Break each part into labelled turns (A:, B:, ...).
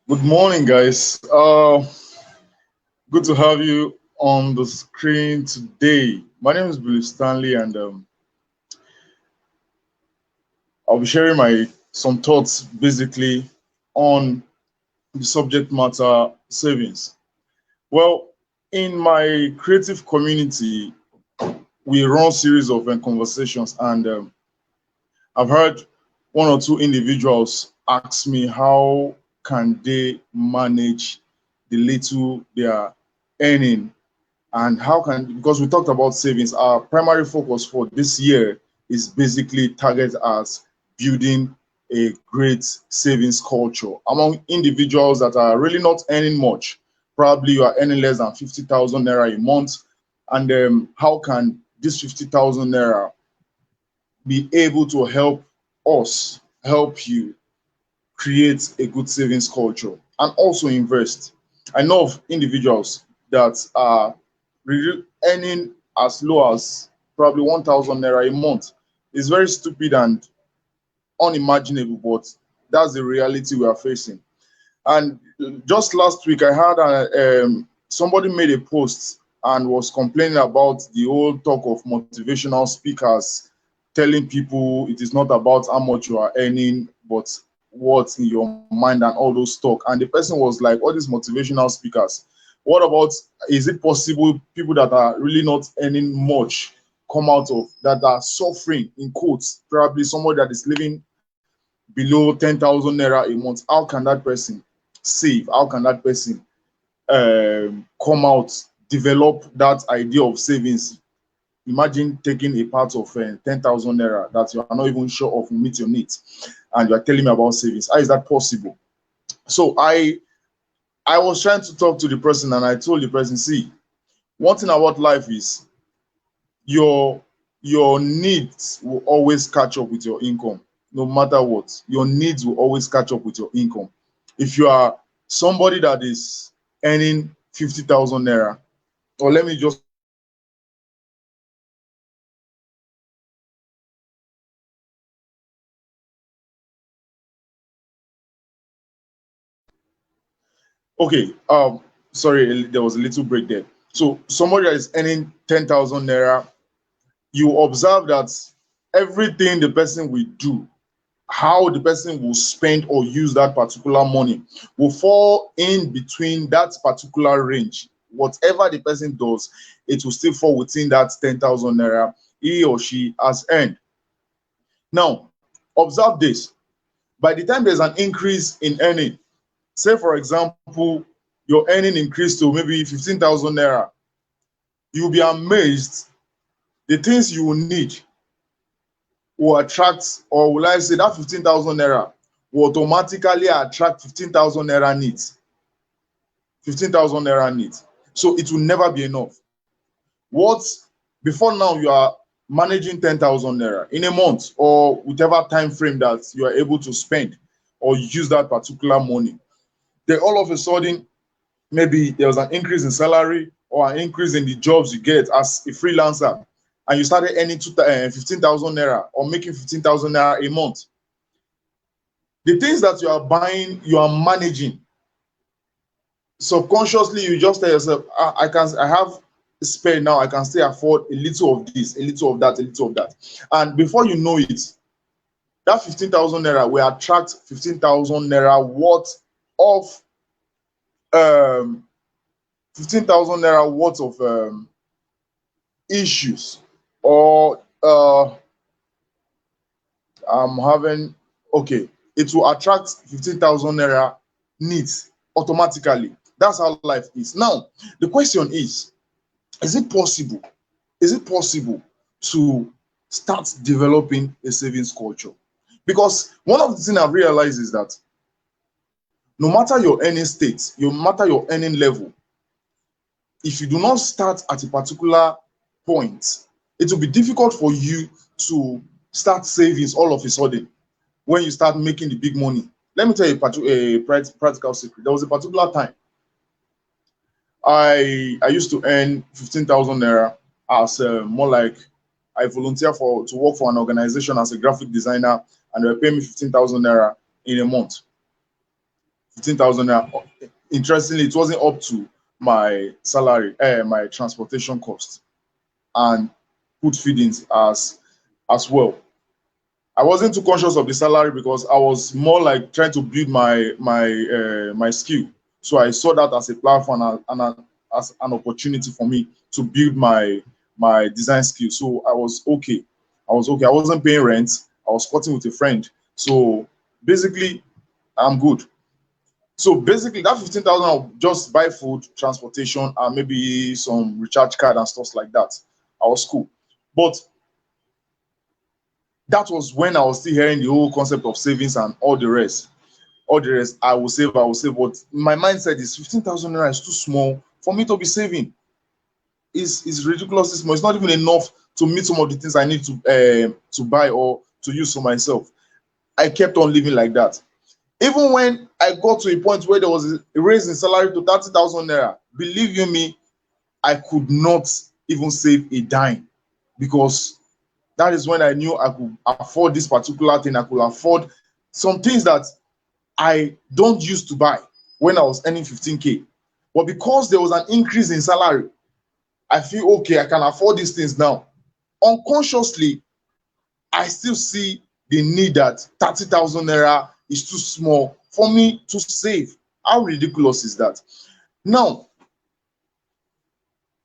A: Good morning, guys. Good to have you on the screen today. My name is Billy Stanley, and I'll be sharing my some thoughts basically on the subject matter savings. Well, in my creative community, we run series of conversations, and I've heard one or two individuals ask me how can they manage the little they are earning, and how can, because we talked about savings, our primary focus for this year is basically target as building a great savings culture among individuals that are really not earning much. Probably you are earning less than 50,000 naira a month, and how can this 50,000 naira be able to help you create a good savings culture and also invest. I know of individuals that are earning as low as probably 1,000 naira a month. It's very stupid and unimaginable, but that's the reality we are facing. And just last week, I had somebody made a post and was complaining about the old talk of motivational speakers telling people it is not about how much you are earning, but what's in your mind and all those talk. And the person was like, all these motivational speakers, what about, is it possible people that are really not earning much come out of that are suffering in quotes, probably somebody that is living below 10,000 naira a month? How can that person save? How can that person come out, develop that idea of savings? Imagine taking a part of 10,000 naira that you are not even sure of will meet your needs, and you are telling me about savings. How is that possible? So I was trying to talk to the person, and I told the person, see, one thing about life is your your needs will always catch up with your income. No matter what, your needs will always catch up with your income. If you are somebody that is earning 50,000 naira, or let me just say 100,000 naira, okay, sorry, there was a little break there. So somebody that is earning 10,000 naira, you observe that everything the person will do, how the person will spend or use that particular money, will fall in between that particular range. Whatever the person does, it will still fall within that 10,000 naira he or she has earned. Now, observe this. By the time there's an increase in earning, say for example, your earning increased to maybe 15,000 naira, you'll be amazed the things you will need will attract, or will I say that 15,000 naira will automatically attract 15,000 naira needs. 15,000 naira needs. So it will never be enough. What, before now you are managing 10,000 naira in a month or whatever time frame that you are able to spend or use that particular money. Then all of a sudden, maybe there was an increase in salary or an increase in the jobs you get as a freelancer, and you started earning 15,000 naira or making 15,000 naira a month. The things that you are buying, you are managing. Subconsciously, you just tell yourself, I have spare now, I can still afford a little of this, a little of that, a little of that. And before you know it, that 15,000 naira will attract 15,000 naira worth of um 15,000 naira worth of issues, or I'm having, okay, it will attract 15,000 naira needs automatically. That's how life is. Now, the question is it possible? Is it possible to start developing a savings culture? Because one of the things I've realized is that no matter your earning state, no matter your earning level, if you do not start at a particular point, it will be difficult for you to start savings all of a sudden when you start making the big money. Let me tell you a practical secret. There was a particular time I used to earn 15,000 naira as more like I volunteer for to work for an organization as a graphic designer, and they were paying me 15,000 naira in a month. 15,000 naira. Interestingly, it wasn't up to my salary, my transportation cost, and food feedings as well. I wasn't too conscious of the salary because I was more like trying to build my skill. So I saw that as a platform as an opportunity for me to build my design skill. So I was okay. I was okay. I wasn't paying rent. I was squatting with a friend. So basically, I'm good. So basically, that 15,000 I'll just buy food, transportation, and maybe some recharge card and stuff like that. I was cool. But that was when I was still hearing the whole concept of savings and all the rest. All the rest, I will save, I will save. But my mindset is 15,000 naira is too small for me to be saving. Is ridiculously small. It's not even enough to meet some of the things I need to buy or to use for myself. I kept on living like that. Even when I got to a point where there was a raise in salary to 30,000 naira, believe you me, I could not even save a dime, because that is when I knew I could afford this particular thing. I could afford some things that I don't used to buy when I was earning 15K. But because there was an increase in salary, I feel okay, I can afford these things now. Unconsciously, I still see the need that 30,000 naira is too small for me to save. How ridiculous is that? Now,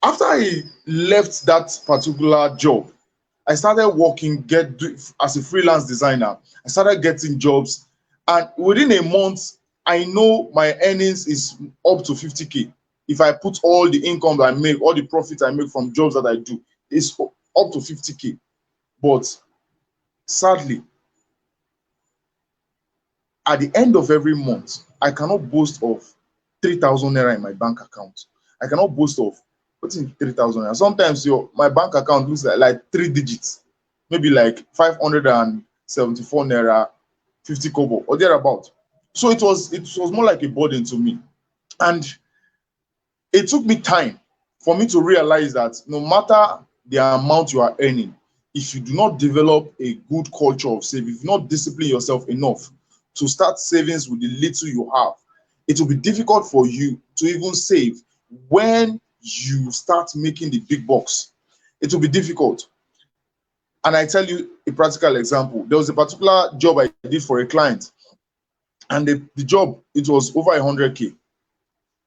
A: after I left that particular job, I started working as a freelance designer. I started getting jobs, and within a month, I know my earnings is up to 50K. If I put all the income I make, all the profits I make from jobs that I do, it's up to 50K. But sadly, at the end of every month, I cannot boast of 3,000 naira in my bank account. I cannot boast of what's in 3,000 naira. Sometimes my bank account looks like 3 digits, maybe like 574 naira, 50 kobo or thereabout. So it was more like a burden to me. And it took me time for me to realize that no matter the amount you are earning, if you do not develop a good culture of saving, if you do not discipline yourself enough to start savings with the little you have, it will be difficult for you to even save when you start making the big bucks. It will be difficult. And I tell you a practical example. There was a particular job I did for a client, and the job, it was over 100K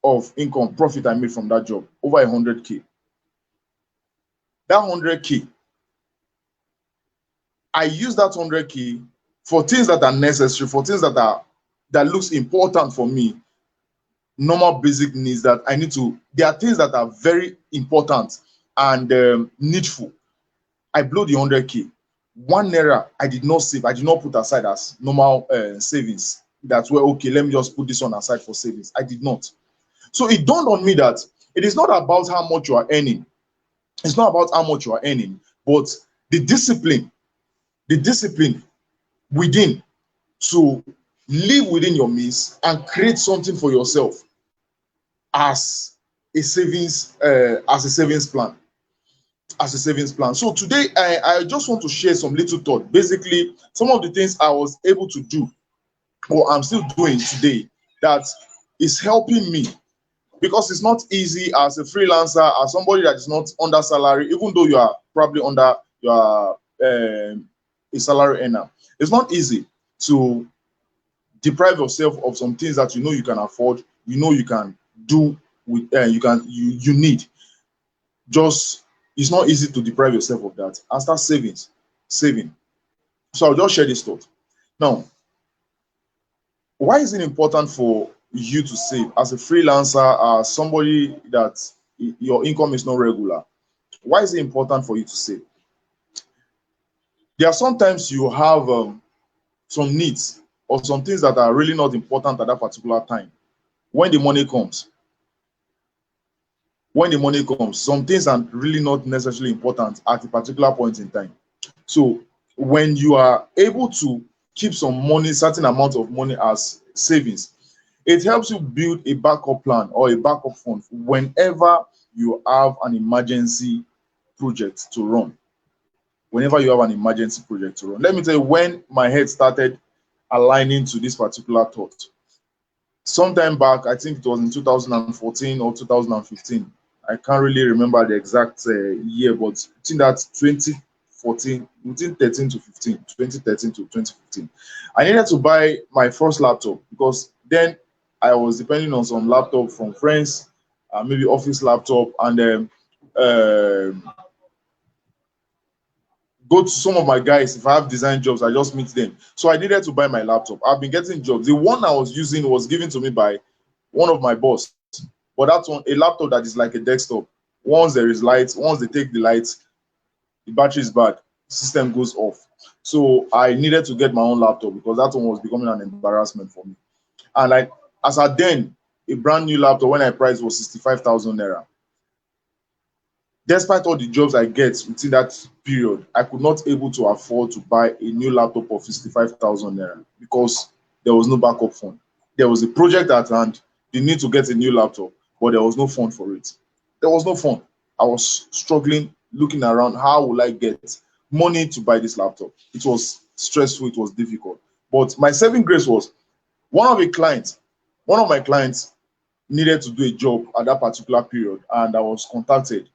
A: of income, profit I made from that job, over 100K. That 100K, I use that 100K for things that are necessary, for things that looks important for me, normal basic needs that I need to. There are things that are very important and needful. I blow the 100K. 1 naira I did not save. I did not put aside as normal savings. That's where, okay, let me just put this one aside for savings. I did not. So it dawned on me that it is not about how much you are earning. It's not about how much you are earning, but the discipline within to live within your means and create something for yourself as a savings plan. So today I just want to share some little thought. Basically, some of the things I was able to do or I'm still doing today that is helping me, because it's not easy as a freelancer, as somebody that is not under salary, even though you are probably under a salary earner. It's not easy to deprive yourself of some things that you know you can afford, you know you can do with, you need. Just, it's not easy to deprive yourself of that and start saving. So I'll just share this thought. Now, why is it important for you to save as a freelancer, as somebody that your income is not regular? Why is it important for you to save? There are sometimes you have some needs or some things that are really not important at that particular time. When the money comes, some things are really not necessarily important at a particular point in time. So when you are able to keep some money, certain amount of money as savings, it helps you build a backup plan or a backup fund whenever you have an emergency project to run. Whenever you have an emergency project to run. Let me tell you, when my head started aligning to this particular thought, Sometime back, I think it was in 2014 or 2015. I can't really remember the exact year, but I think that's 2014, between 13 to 15, 2013 to 2015. I needed to buy my first laptop because then I was depending on some laptop from friends, maybe office laptop, and go to some of my guys. If I have design jobs, I just meet them. So I needed to buy my laptop. I've been getting jobs. The one I was using was given to me by one of my boss, but that's one a laptop that is like a desktop. Once there is light, once they take the light, the battery is bad, the system goes off. So I needed to get my own laptop because that one was becoming an embarrassment for me. And like as at then, a brand new laptop when I priced was 65,000 naira. Despite all the jobs I get within that period, I could not able to afford to buy a new laptop of 65,000 naira because there was no backup fund. There was a project at hand, they need to get a new laptop, but there was no fund for it. There was no fund. I was struggling, looking around, how will I get money to buy this laptop? It was stressful, it was difficult. But my saving grace was one of my clients needed to do a job at that particular period, and I was contacted.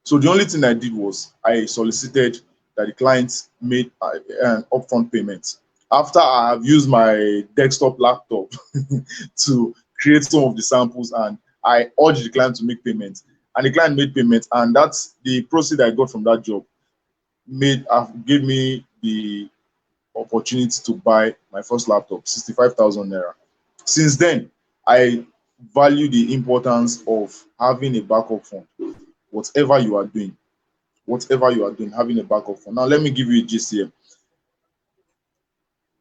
A: So the only thing I did was I solicited that the client made an upfront payment. After I have used my desktop laptop to create some of the samples, and I urged the client to make payment, and the client made payment, and that's the proceed I got from that job gave me the opportunity to buy my first laptop, 65,000 naira. Since then, I value the importance of having a backup fund, whatever you are doing having a backup fund. Now, let me give you a gist here.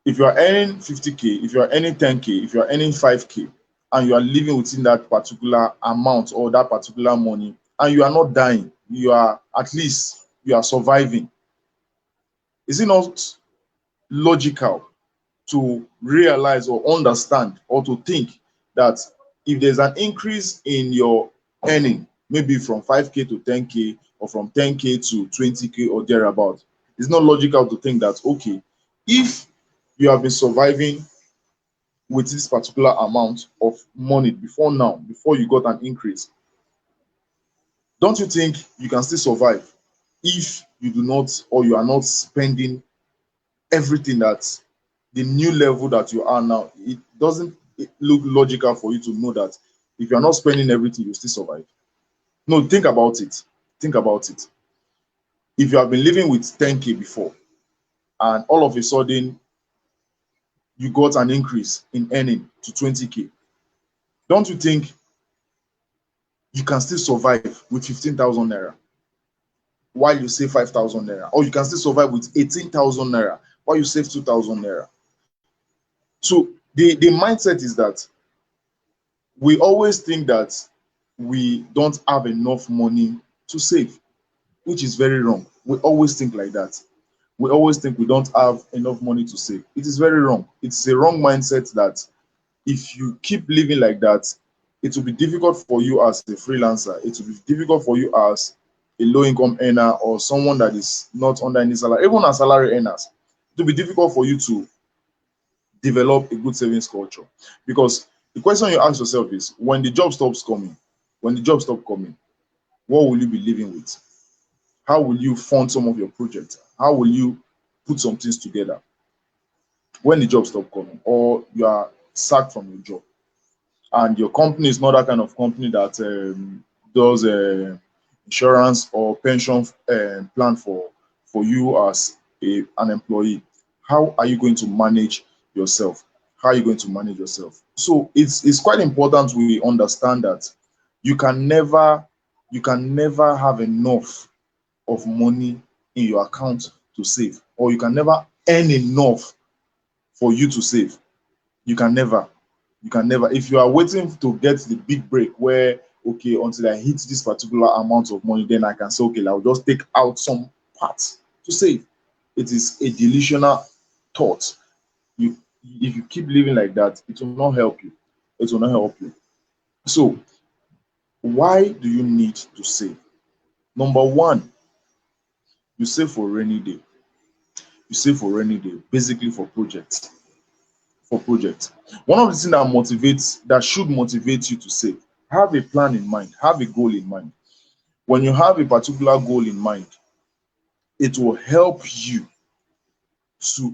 A: If you are earning 50K, if you are earning 10K, if you are earning 5K, and you are living within that particular amount or that particular money, and you are not dying, you are at least you are surviving. Is it not logical to realize or understand or to think that if there's an increase in your earning, maybe from 5K to 10K or from 10K to 20K or thereabout, it's not logical to think that, okay, if you have been surviving with this particular amount of money before now, before you got an increase, don't you think you can still survive if you do not or you are not spending everything that the new level that you are now? It doesn't look logical for you to know that if you're not spending everything, you still survive. No, think about it. Think about it. If you have been living with 10K before and all of a sudden you got an increase in earning to 20K, don't you think you can still survive with 15,000 naira while you save 5,000 naira? Or you can still survive with 18,000 naira while you save 2,000 naira? So the mindset is that we always think that we don't have enough money to save, which is very wrong. We always think like that. We always think we don't have enough money to save. It is very wrong. It's a wrong mindset that if you keep living like that, it will be difficult for you as a freelancer. It will be difficult for you as a low income earner or someone that is not under any salary, even as salary earners. It will be difficult for you to develop a good savings culture, because the question you ask yourself is, when the job stops coming, what will you be living with? How will you fund some of your projects? How will you put some things together when the job stops coming, or you are sacked from your job and your company is not that kind of company that does insurance or pension plan for you as an employee? How are you going to manage yourself? How are you going to manage yourself? So it's quite important we understand that you can never have enough of money in your account to save, or you can never earn enough for you to save. You can never. If you are waiting to get the big break where, okay, until I hit this particular amount of money, then I can say, okay, I'll just take out some parts to save. It is a delusional thought. If you keep living like that, it will not help you. It will not help you. So why do you need to save? Number one, you save for rainy day. You save for rainy day, basically for projects. for projects. One of the things that should motivate you to save, have a plan in mind, have a goal in mind. When you have a particular goal in mind, it will help you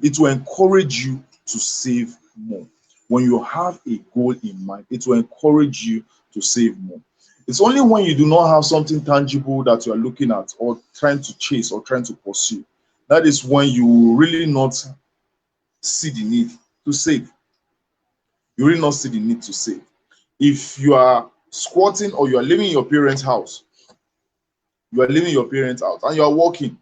A: it will encourage you to save more. When you have a goal in mind, it will encourage you to save more. It's only when you do not have something tangible that you are looking at or trying to chase or trying to pursue, that is when you will really not see the need to save. You really not see the need to save. If you are squatting or you are living in your parents' house, and you are working,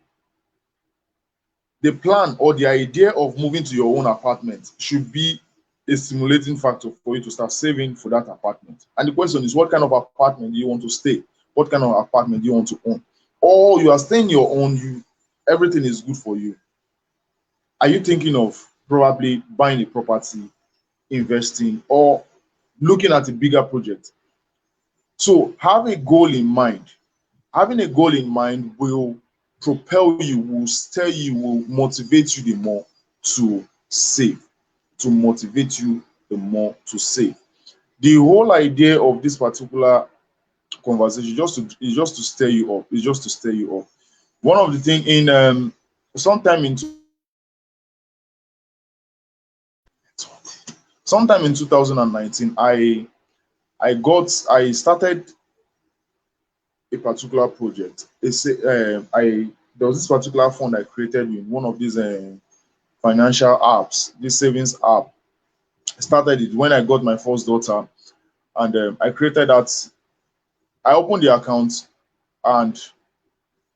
A: the plan or the idea of moving to your own apartment should be a stimulating factor for you to start saving for that apartment. And the question is, what kind of apartment do you want to stay? What kind of apartment do you want to own? Or you are staying your own, everything is good for you. Are you thinking of probably buying a property, investing, or looking at a bigger project? So have a goal in mind. Having a goal in mind will propel you, will stir you, will motivate you the more to save, to motivate you the more to save. The whole idea of this particular conversation is just to stir you up. It's just to stir you up. One of the things sometime in 2019, I started a particular project. There was this particular fund I created in one of these financial apps, this savings app. I started it when I got my first daughter, and I created that. I opened the account and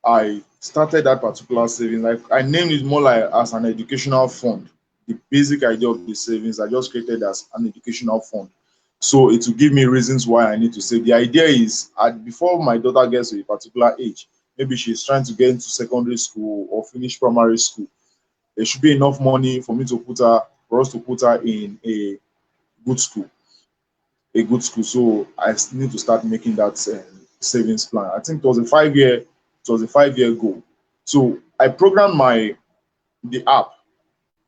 A: I started that particular savings. Like I named it more like as an educational fund. The basic idea of the savings I just created as an educational fund. So it will give me reasons why I need to save. The idea is before my daughter gets to a particular age, maybe she's trying to get into secondary school or finish primary school, there should be enough money for us to put her in good school, a good school. So I need to start making that savings plan. I think it was a 5-year goal. So I programmed the app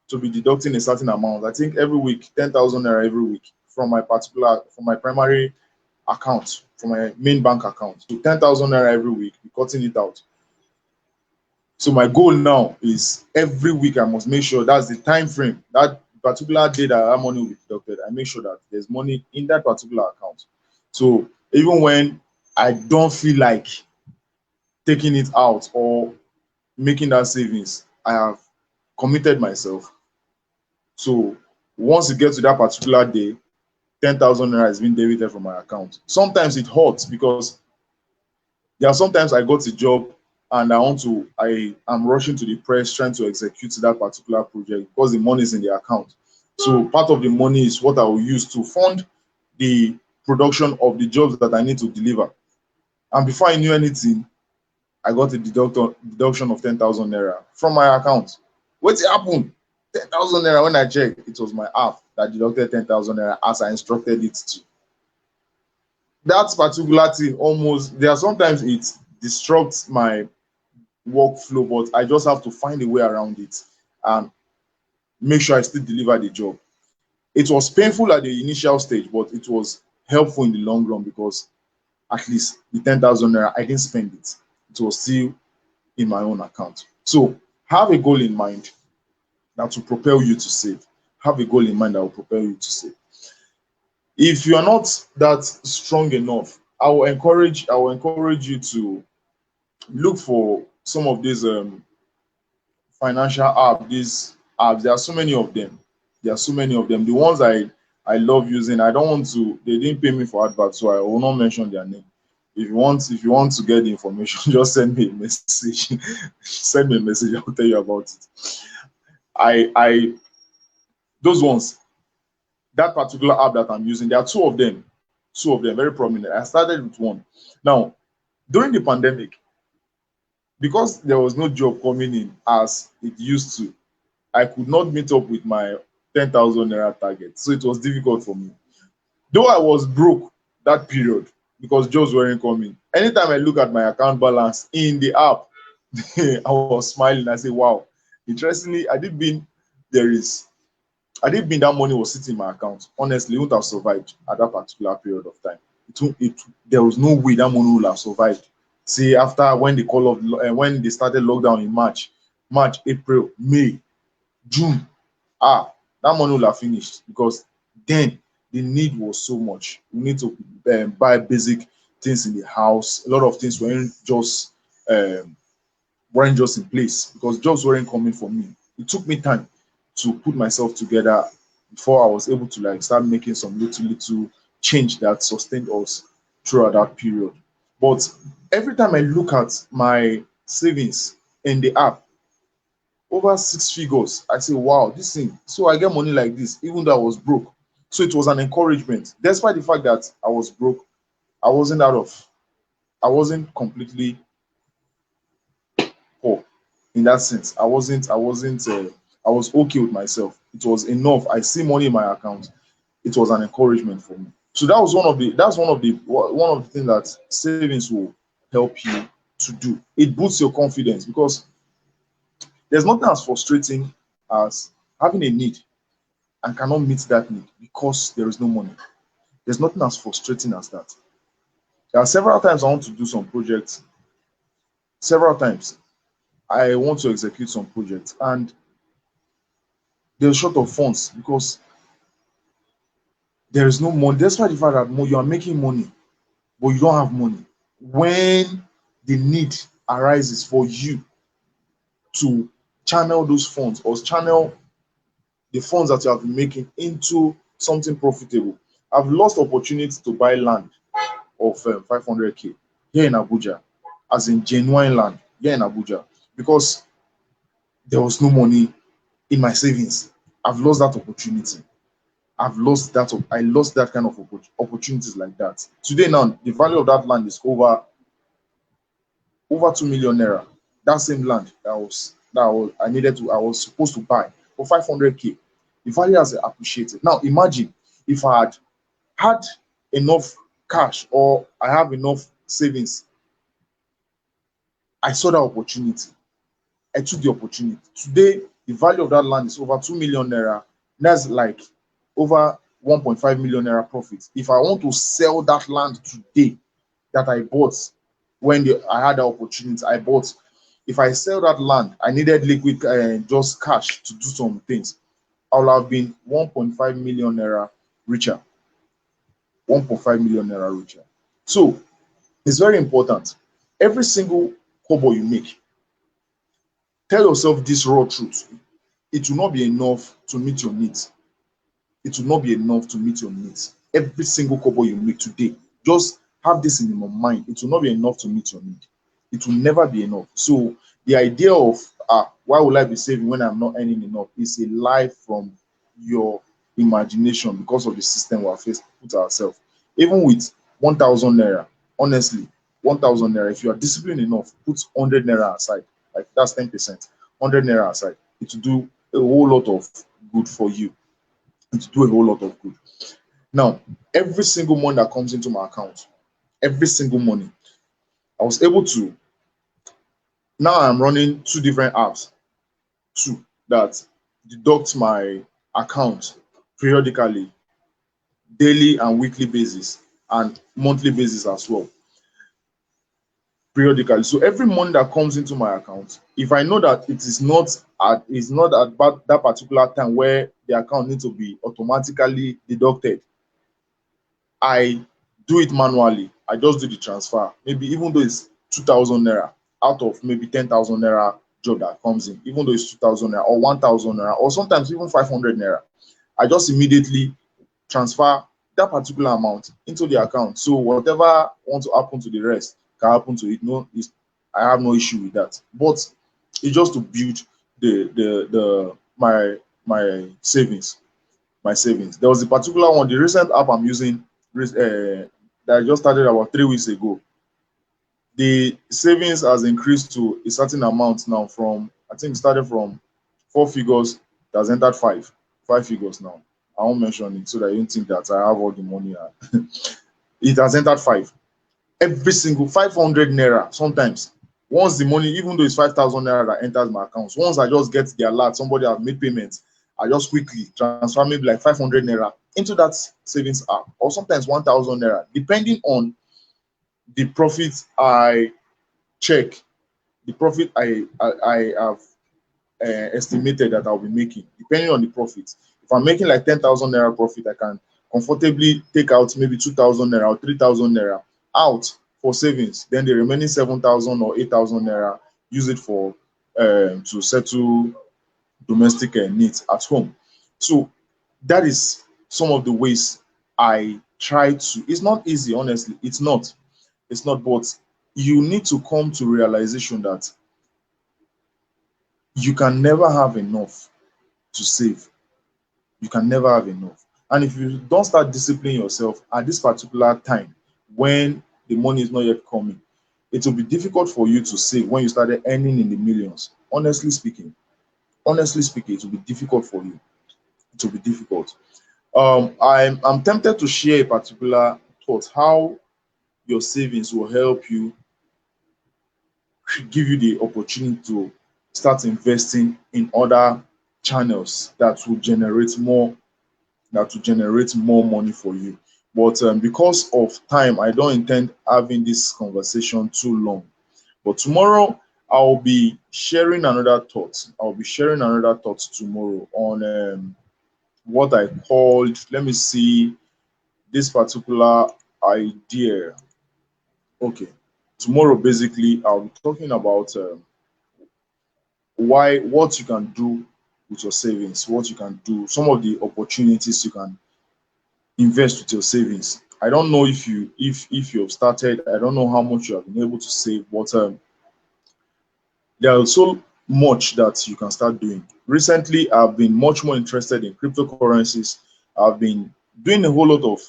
A: to be deducting a certain amount. I think every week, 10,000 naira every week from my primary account, from my main bank account. So 10,000 naira every week, be cutting it out. So my goal now is every week I must make sure that's the time frame, that particular day that money will be deducted. I make sure that there's money in that particular account. So even when I don't feel like taking it out or making that savings, I have committed myself. So once you get to that particular day, 10,000 naira is being debited from my account. Sometimes it hurts because there are sometimes I got a job and I am rushing to the press trying to execute that particular project because the money is in the account. So part of the money is what I will use to fund the production of the jobs that I need to deliver. And before I knew anything, I got a deduction of 10,000 naira from my account. What happened? 10,000 naira. When I checked, it was my app that deducted 10,000 naira as I instructed it to. That particular thing there are sometimes it disrupts my workflow, but I just have to find a way around it and make sure I still deliver the job. It was painful at the initial stage, but it was helpful in the long run because at least the 10,000 naira, I didn't spend it. It was still in my own account. So have a goal in mind that will propel you to save. Have a goal in mind that will propel you to save. If you are not that strong enough, I will encourage you to look for some of these financial apps. These apps, there are so many of them. The ones I love using. I don't want to. They didn't pay me for advert, so I will not mention their name. If you want to get the information, just send me a message. Send me a message. I'll tell you about it. Those ones, that particular app that I'm using, there are two of them very prominent. I started with one. Now, during the pandemic, because there was no job coming in as it used to, I could not meet up with my 10,000 naira target. So it was difficult for me. Though I was broke that period because jobs weren't coming. Anytime I look at my account balance in the app, I was smiling. I say, wow. Interestingly, there is Had it been that money was sitting in my account, honestly, it wouldn't have survived at that particular period of time. There was no way that money would have survived. See, after when they call off, when they started lockdown in March, April, May, June, that money will have finished because then the need was so much. We need to buy basic things in the house. A lot of things um, weren't just in place because jobs weren't coming for me. It took me time to put myself together before I was able to like start making some little change that sustained us throughout that period. But every time I look at my savings in the app, over six figures, I say, wow, this thing. So I get money like this, even though I was broke. So it was an encouragement. Despite the fact that I was broke, I wasn't out of, I wasn't completely poor in that sense. I was okay with myself. It was enough. I see money in my account. It was an encouragement for me. So that was one of the things that savings will help you to do. It boosts your confidence because there's nothing as frustrating as having a need and cannot meet that need because there is no money. There's nothing as frustrating as that. There are several times I want to do some projects, several times I want to execute some projects, and they're short of funds because there is no money. Despite the fact that you are making money, but you don't have money. When the need arises for you to channel those funds or channel the funds that you have been making into something profitable, I've lost opportunity to buy land of 500k here in Abuja, as in genuine land here in Abuja, because there was no money in my savings. I've lost that opportunity. I lost that kind of opportunities like that. Today now, the value of that land is over 2 million naira. That same land I was supposed to buy for 500k. The value has appreciated. Now imagine if I had enough cash or I have enough savings. I saw that opportunity. I took the opportunity. Today, the value of that land is over 2 million naira. That's like over 1.5 million naira profit. If I want to sell that land today that I bought I had the opportunity, I bought. If I sell that land, I needed liquid, just cash to do some things. I will have been 1.5 million naira richer. 1.5 million naira richer. So it's very important. Every single kobo you make, tell yourself this raw truth. It will not be enough to meet your needs. It will not be enough to meet your needs. Every single kobo you make today, just have this in your mind. It will not be enough to meet your need. It will never be enough. So the idea of why will I be saving when I'm not earning enough is a lie from your imagination because of the system we have put ourselves. Even with 1,000 naira, honestly, 1,000 naira, if you are disciplined enough, put 100 naira aside, like that's 10%, 100 naira aside, it will do a whole lot of good for you. It will do a whole lot of good. Now, every single money that comes into my account, every single money, I was able to. Now I'm running two different apps, two that deduct my account periodically, daily and weekly basis, and monthly basis as well, periodically. So every money that comes into my account, if I know that it is not at that particular time where the account needs to be automatically deducted, I do it manually. I just do the transfer. Maybe even though it's 2,000 naira out of maybe 10,000 naira job that comes in, even though it's 2,000 naira or 1,000 naira or sometimes even 500 naira, I just immediately transfer that particular amount into the account. So whatever wants to happen to the rest can happen to it. I have no issue with that. But it's just to build my savings. My savings. There was a particular one, the recent app I'm using that I just started about 3 weeks ago. The savings has increased to a certain amount now from, I think it started from 4 figures, it has entered five figures now. I won't mention it so that you don't think that I have all the money. It has entered five. Every single 500 naira sometimes. Once the money, even though it's 5,000 naira that enters my account, once I just get the alert, somebody have made payments, I just quickly transfer maybe like 500 naira into that savings app, or sometimes 1,000 naira, depending on the profit I check, the profit I have estimated that I'll be making, depending on the profit. If I'm making like 10,000 naira profit, I can comfortably take out maybe 2,000 naira or 3,000 naira out for savings. Then the remaining 7,000 or 8,000 naira, use it for to settle domestic needs at home. So that is some of the ways I try to. It's not easy, honestly. It's not. It's not. But you need to come to realization that you can never have enough to save. You can never have enough. And if you don't start disciplining yourself at this particular time when the money is not yet coming, it will be difficult for you to save when you started earning in the millions. Honestly speaking, it will be difficult for you. It will be difficult. I'm tempted to share a particular thought how your savings will help you, give you the opportunity to start investing in other channels that will generate more money for you. But because of time, I don't intend having this conversation too long. But tomorrow, I'll be sharing another thought. I'll be sharing another thought tomorrow on what I called, let me see, this particular idea. Okay. Tomorrow, basically, I'll be talking about what you can do with your savings, what you can do, some of the opportunities you can invest with your savings. I don't know if you have started. I don't know how much you have been able to save, but there's so much that you can start doing. Recently, I've been much more interested in cryptocurrencies. I've been doing a whole lot of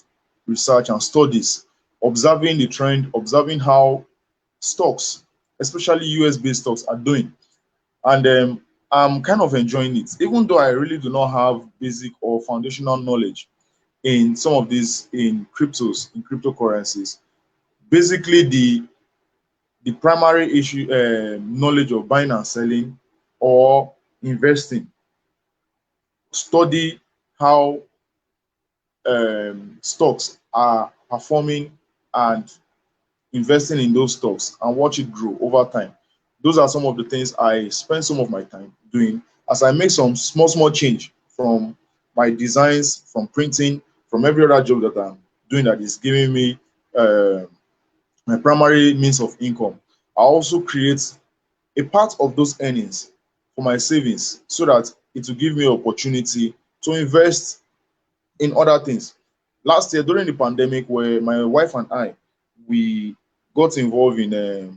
A: research and studies, observing the trend, observing how stocks, especially US based stocks, are doing. And I'm kind of enjoying it, even though I really do not have basic or foundational knowledge in some of these in cryptocurrencies. Basically, the primary issue knowledge of buying and selling or investing, study how stocks are performing and investing in those stocks and watch it grow over time. Those are some of the things I spend some of my time doing as I make some small change from my designs, from printing, from every other job that I'm doing that is giving me uh, my primary means of income. I also create a part of those earnings for my savings so that it will give me opportunity to invest in other things. Last year during the pandemic, where my wife and I we got involved in a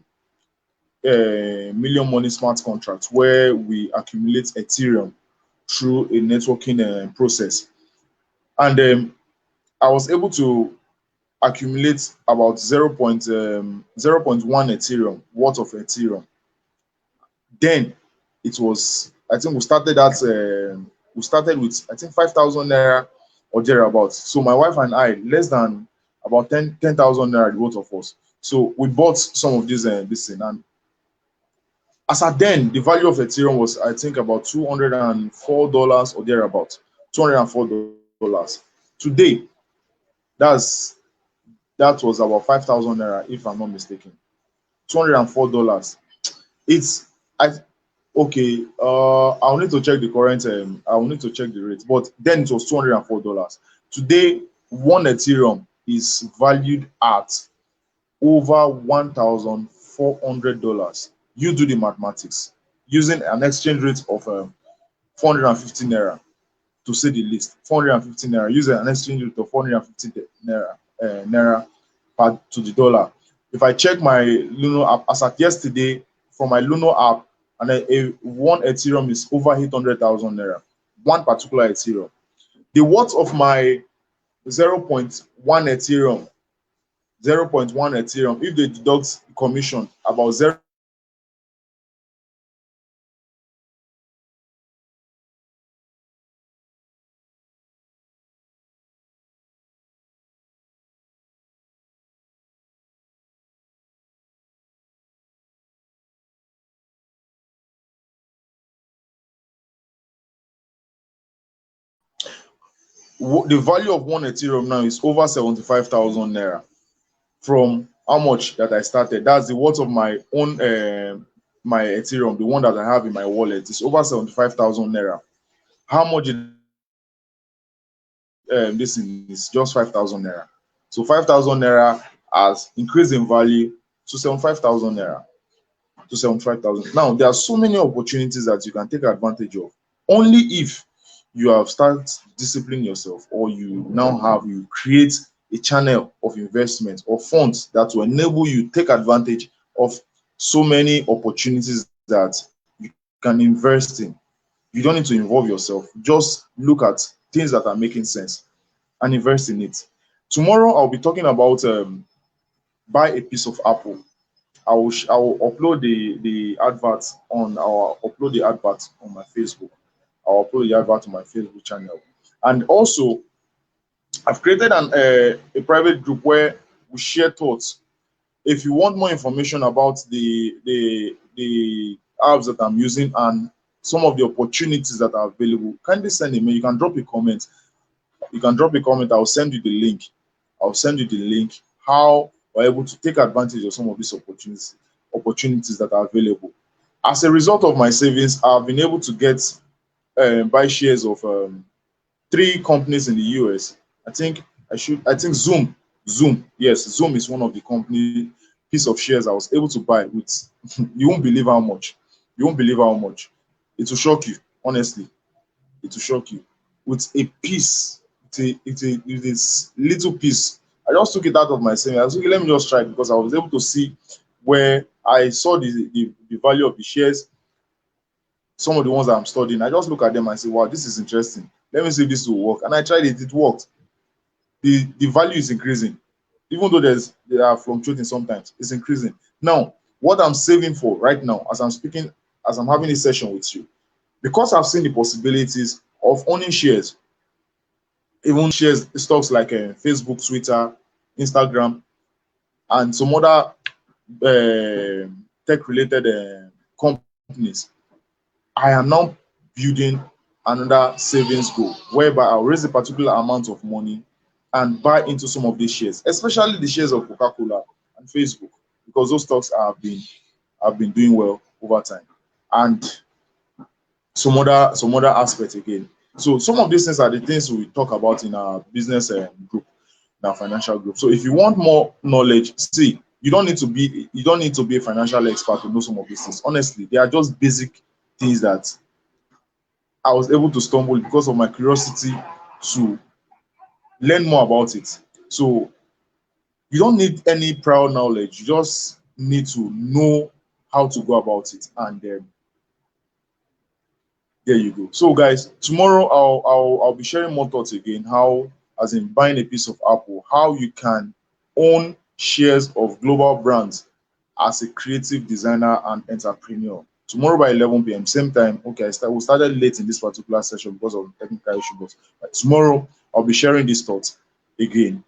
A: million money smart contracts where we accumulate Ethereum through a networking process, and I was able to accumulate about 0.1 Ethereum worth of Ethereum. Then it was, I think we started with I think 5,000 naira or thereabouts. So my wife and I, less than about 10,000 naira, the both of us. So we bought some of this thing, and as at then, the value of Ethereum was I think about $204 or thereabouts. $204. Today, that's that was about 5,000 naira, if I'm not mistaken. $204. It's I Okay, I'll need to check the current. I'll need to check the rate. But then it was $204. Today, one Ethereum is valued at over $1,400. You do the mathematics using an exchange rate of 450 naira, to say the least. 450 naira. Using an exchange rate of 450 naira to the dollar. If I check my Luno app as at yesterday, from my Luno app, and one Ethereum is over 800,000 naira. One particular Ethereum. The worth of my zero point 0.1 Ethereum, if they deduct commission about 0. The value of one Ethereum now is over 75,000 naira from how much that I started. That's the worth of my own my Ethereum, the one that I have in my wallet. Is over 75,000 naira. How much this is just 5,000 naira. So 5,000 naira has increased in value to 75,000 naira. To 75,000. Now, there are so many opportunities that you can take advantage of. Only if you have started disciplining yourself, or you create a channel of investment or funds that will enable you to take advantage of so many opportunities that you can invest in. You don't need to involve yourself. Just look at things that are making sense and invest in it. Tomorrow, I'll be talking about buy a piece of Apple. I will upload the advert on our upload the advert on my Facebook. I'll upload the advert on my Facebook channel. And also, I've created a private group where we share thoughts. If you want more information about the apps that I'm using and some of the opportunities that are available, kindly send a mail. You can drop a comment. You can drop a comment. I'll send you the link. I'll send you the link how we're able to take advantage of some of these opportunities that are available. As a result of my savings, I've been able to get buy shares of three companies in the US. I think Zoom, yes, Zoom is one of the company piece of shares I was able to buy with you won't believe how much. You won't believe how much. It will shock you, honestly. It will shock you. With a piece, it's little piece. I just took it out of my savings. I was thinking, let me just try it because I was able to see where I saw the value of the shares, some of the ones that I'm studying. I just look at them and say, wow, this is interesting. Let me see if this will work. And I tried it, it worked. The value is increasing. Even though they are fluctuating sometimes, it's increasing. Now, what I'm saving for right now, as I'm speaking, as I'm having a session with you, because I've seen the possibilities of owning shares, even shares stocks like Facebook, Twitter, Instagram, and some other tech related companies. I am now building another savings goal whereby I'll raise a particular amount of money and buy into some of these shares, especially the shares of Coca-Cola and Facebook, because those stocks have been doing well over time. And some other aspects again. So some of these things are the things we talk about in our business group, in our financial group. So if you want more knowledge, see, you don't need to be a financial expert to know some of these things. Honestly, they are just basic things that I was able to stumble because of my curiosity to learn more about it. So you don't need any prior knowledge. You just need to know how to go about it, and there you go. So guys, tomorrow I'll be sharing more thoughts again. How, as in buying a piece of Apple, how you can own shares of global brands as a creative designer and entrepreneur. Tomorrow by 11 p.m. same time. Okay, we started late in this particular session because of technical issue, but tomorrow I'll be sharing these thoughts again.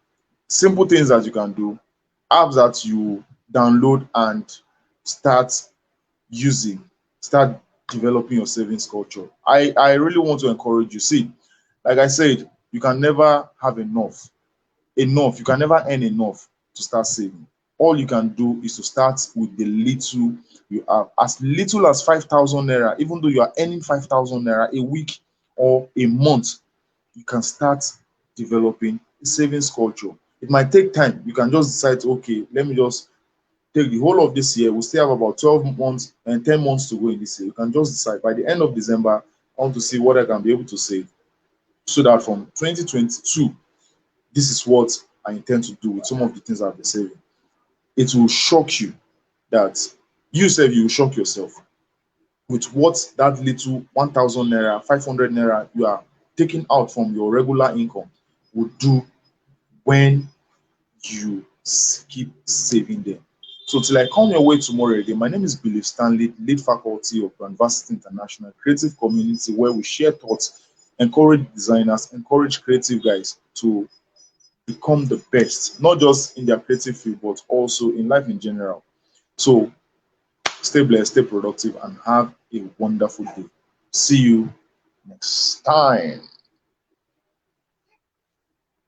A: Simple things that you can do, apps that you download and start using, start developing your savings culture. I really want to encourage you. See, like I said, you can never have enough. You can never earn enough to start saving. All you can do is to start with the little you have, as little as 5,000 naira. Even though you are earning 5,000 naira a week or a month, you can start developing a savings culture. It might take time. You can just decide, okay, let me just take the whole of this year. We still have about 12 months and 10 months to go in this year. You can just decide by the end of December, I want to see what I can be able to save, so that from 2022, this is what I intend to do with some of the things I've been saving. It will shock you that you will shock yourself with what that little 1,000 naira, 500 naira you are taking out from your regular income would do when you keep saving them. So till I come your way tomorrow again, my name is Billy Stanley, lead faculty of University International Creative Community, where we share thoughts, encourage designers, encourage creative guys to become the best, not just in their creative field, but also in life in general. So stay blessed, stay productive, and have a wonderful day. See you next time.